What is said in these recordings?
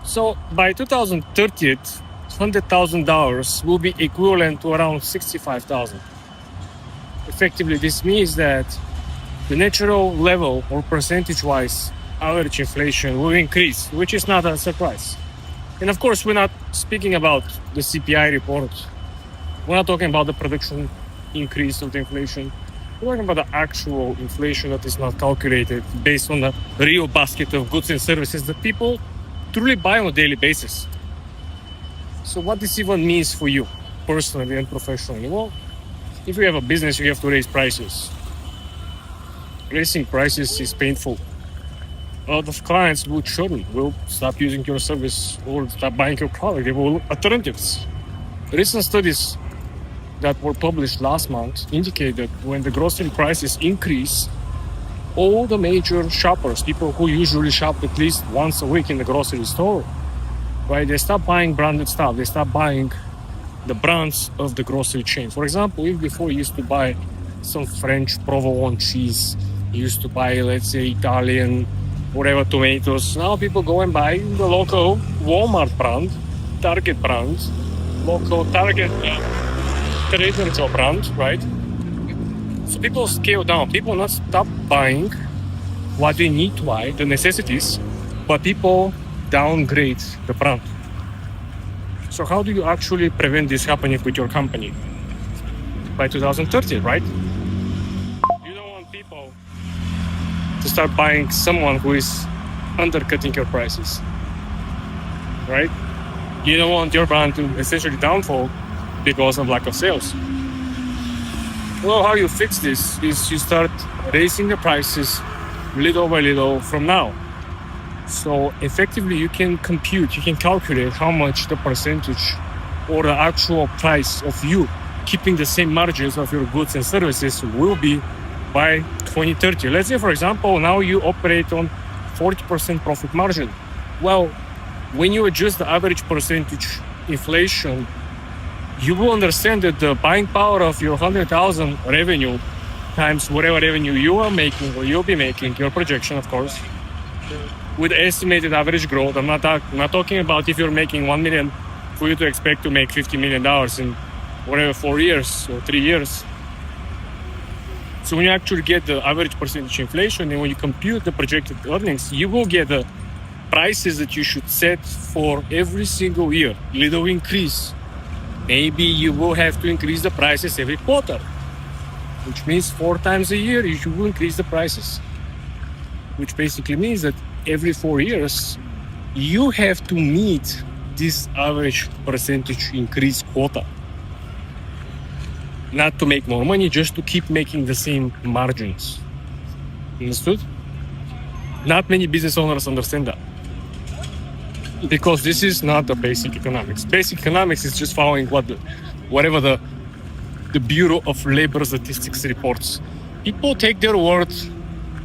So by 2030, $100,000 will be equivalent to around 65,000. Effectively, this means that the natural level or percentage-wise average inflation will increase, which is not a surprise. And of course, we're not speaking about the CPI report. We're not talking about the production increase of the inflation. We're talking about the actual inflation that is not calculated based on the real basket of goods and services that people truly buy on a daily basis. So what this even means for you, personally and professionally? Well, if you have a business, you have to raise prices. Raising prices is painful. A lot of clients will stop using your service or stop buying your product. They will look alternatives. Recent studies that were published last month indicate that when the grocery prices increase, all the major shoppers, people who usually shop at least once a week in the grocery store, right, they stop buying branded stuff. They stop buying the brands of the grocery chain. For example, if before you used to buy some French provolone cheese, you used to buy, let's say, Italian, whatever, tomatoes. Now people go and buy the local Walmart brand, Target brand, local Target Trader Joe brand, right? So people scale down. People not stop buying what they need to buy, the necessities, but people downgrade the brand. So how do you actually prevent this happening with your company? By 2030, right? You don't want people to start buying someone who is undercutting your prices, right? You don't want your brand to essentially downfall because of lack of sales. Well, how you fix this is you start raising the prices little by little from now. So effectively you can calculate how much the percentage or the actual price of you keeping the same margins of your goods and services will be by 2030. Let's say, for example, now you operate on 40% profit margin. Well, when you adjust the average percentage inflation, you will understand that the buying power of your 100,000 revenue times whatever revenue you are making or you'll be making, your projection, of course, with estimated average growth. I'm not talking about if you're making 1 million for you to expect to make $50 million in whatever 4 years or 3 years. So when you actually get the average percentage inflation and when you compute the projected earnings, you will get the prices that you should set for every single year. Little increase. Maybe you will have to increase the prices every quarter, which means 4 times a year you will increase the prices, which basically means that every 4 years you have to meet this average percentage increase quota. Not to make more money, just to keep making the same margins. Understood? Not many business owners understand that, because this is not the basic economics. Basic economics is just following whatever the Bureau of Labor Statistics reports. People take their word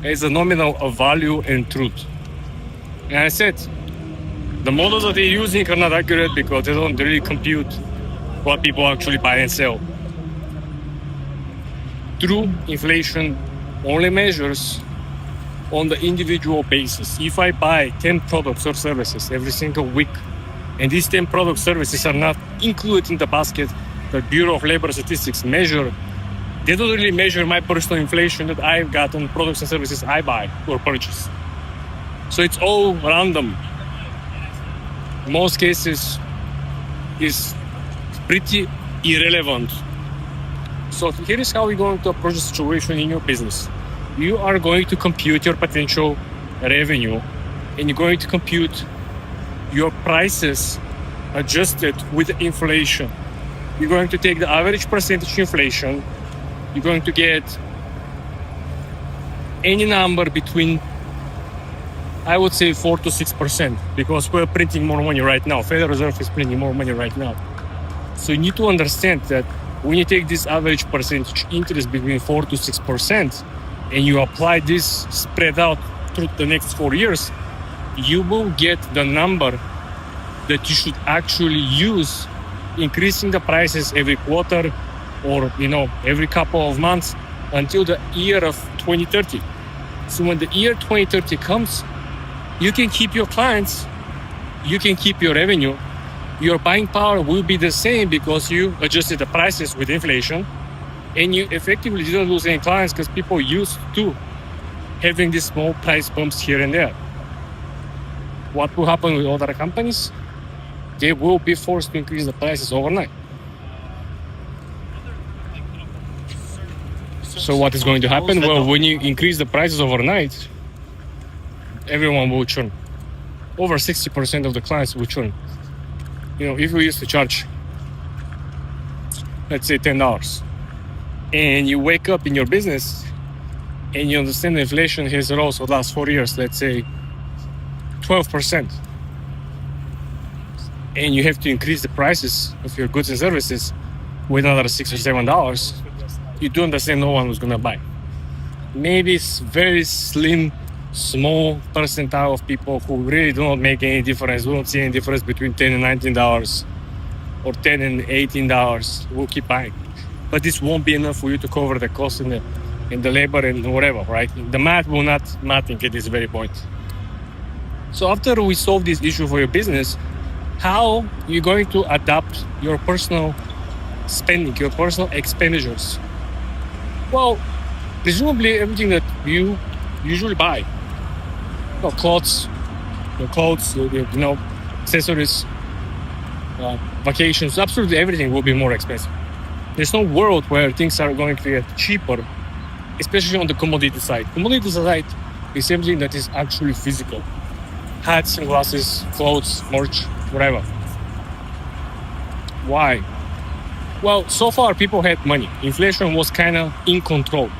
as a nominal of value and truth. And I said, the models that they're using are not accurate because they don't really compute what people actually buy and sell. True inflation only measures on the individual basis. If I buy 10 products or services every single week, and these 10 product services are not included in the basket that Bureau of Labor Statistics measure, they don't really measure my personal inflation that I've got on products and services I buy or purchase. So it's all random. In most cases, is pretty irrelevant. So here is how we're going to approach the situation in your business. You are going to compute your potential revenue, and you're going to compute your prices adjusted with inflation. You're going to take the average percentage inflation. You're going to get any number between, I would say, 4 to 6%, because we're printing more money right now. Federal Reserve is printing more money right now. So you need to understand that when you take this average percentage interest between 4 to 6%, and you apply this spread out through the next 4 years, you will get the number that you should actually use, increasing the prices every quarter or every couple of months until the year of 2030. So when the year 2030 comes, you can keep your clients you can keep your revenue. Your buying power will be the same because you adjusted the prices with inflation, and you effectively didn't lose any clients because people used to having these small price bumps here and there. What will happen with other companies? They will be forced to increase the prices overnight. So what is going to happen? Well, when you increase the prices overnight, everyone will churn. Over 60% of the clients will churn. If we used to charge, let's say $10, and you wake up in your business and you understand inflation has rose for the last 4 years, let's say 12%, and you have to increase the prices of your goods and services with another $6 or $7, you do understand no one was going to buy. Maybe it's very slim, small percentile of people who really do not make any difference, don't see any difference between $10 and $19 or $10 and $18 will keep buying. But this won't be enough for you to cover the cost and the labor and whatever, right? The math will not matter at this very point. So after we solve this issue for your business, how are you going to adapt your personal spending, your personal expenditures? Well, presumably everything that you usually buy, clothes, accessories, vacations, absolutely everything will be more expensive. There's no world where things are going to get cheaper, especially on the commodity side. Commodity side is everything that is actually physical. Hats, sunglasses, clothes, merch, whatever. Why? Well, so far people had money. Inflation was kind of in control.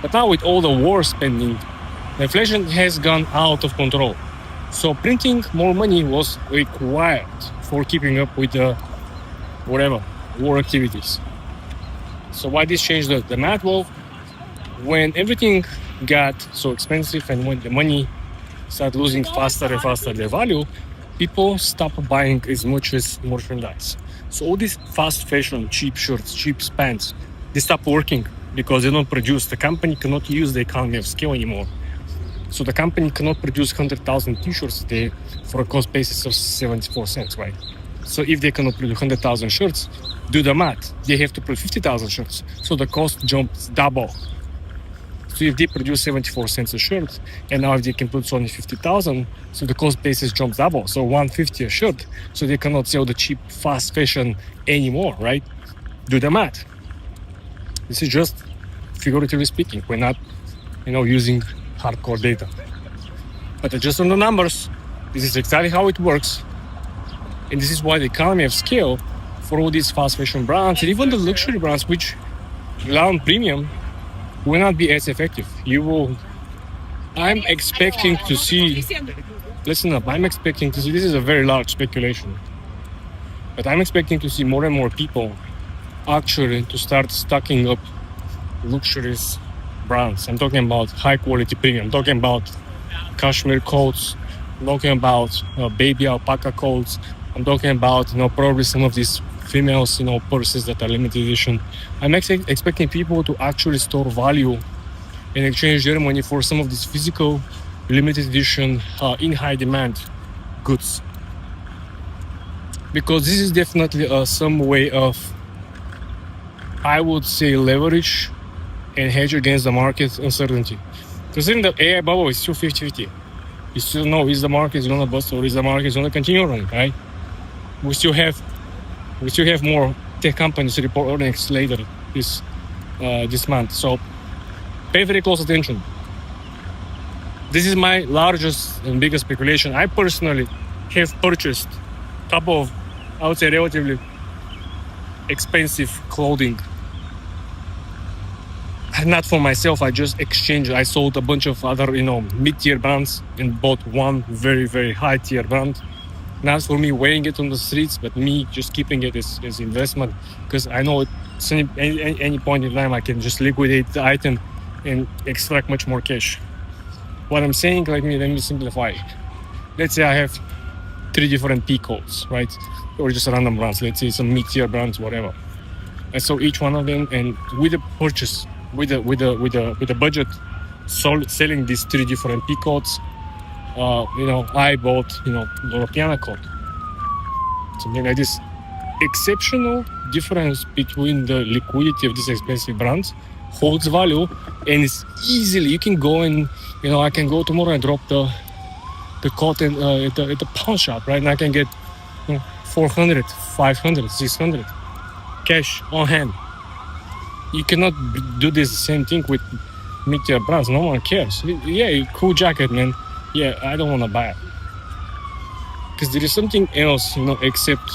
But now with all the war spending, the inflation has gone out of control. So printing more money was required for keeping up with the war activities. So why this changed the math? Well, when everything got so expensive and when the money started losing faster and faster their value, people stopped buying as much as merchandise. So all this fast fashion, cheap shirts, cheap pants, they stopped working because they don't produce. The company cannot use the economy of scale anymore. So the company cannot produce 100,000 t-shirts a day for a cost basis of 74 cents, right? So if they cannot produce 100,000 shirts, do the math. They have to produce 50,000 shirts. So the cost jumps double. So if they produce 74 cents a shirt, and now if they can produce only 50,000, so the cost basis jumps double. So 150 a shirt. So they cannot sell the cheap fast fashion anymore, right? Do the math. This is just figuratively speaking. We're not, using hardcore data. But just on the numbers, this is exactly how it works. And this is why the economy of scale for all these fast fashion brands and even the luxury brands which rely on premium will not be as effective. I'm expecting to see, listen up, I'm expecting to see, this is a very large speculation, but I'm expecting to see more and more people actually to start stocking up luxuries brands. I'm talking about high quality premium. I'm talking about cashmere coats. I'm talking about baby alpaca coats. I'm talking about, probably some of these females, purses that are limited edition. I'm expecting people to actually store value and exchange their money for some of these physical, limited edition, in high demand goods. Because this is definitely some way of, I would say, leverage and hedge against the market uncertainty. Because in the AI bubble, it's still 50-50. You still know, is the market going to bust or is the market going to continue running, right? We still have more tech companies to report earnings later this month. So pay very close attention. This is my largest and biggest speculation. I personally have purchased a couple of, I would say, relatively expensive clothing. Not for myself, I just exchanged. I sold a bunch of other, mid-tier brands and bought one very, very high-tier brand. Not for me wearing it on the streets, but me just keeping it as investment, because I know at any point in time I can just liquidate the item and extract much more cash. What I'm saying, let me simplify. Let's say I have 3 different P codes, right? Or just random brands. Let's say some mid-tier brands, whatever. And so each one of them, and with the purchase, with the budget, selling these 3 different P codes, I bought, European coat. Something like this. Exceptional difference between the liquidity of these expensive brands holds value, and it's easily, you can go and, I can go tomorrow and drop the coat at the pawn shop, right? And I can get 400, 500, 600 cash on hand. You cannot do this same thing with mid-tier brands. No one cares. Yeah, cool jacket, man. Yeah, I don't want to buy it. Because there is something else, except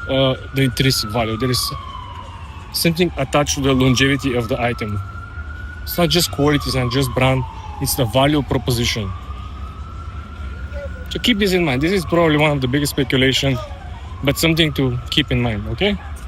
the intrinsic value. There is something attached to the longevity of the item. It's not just quality, it's not just brand, it's the value proposition. So keep this in mind. This is probably one of the biggest speculation, but something to keep in mind, okay?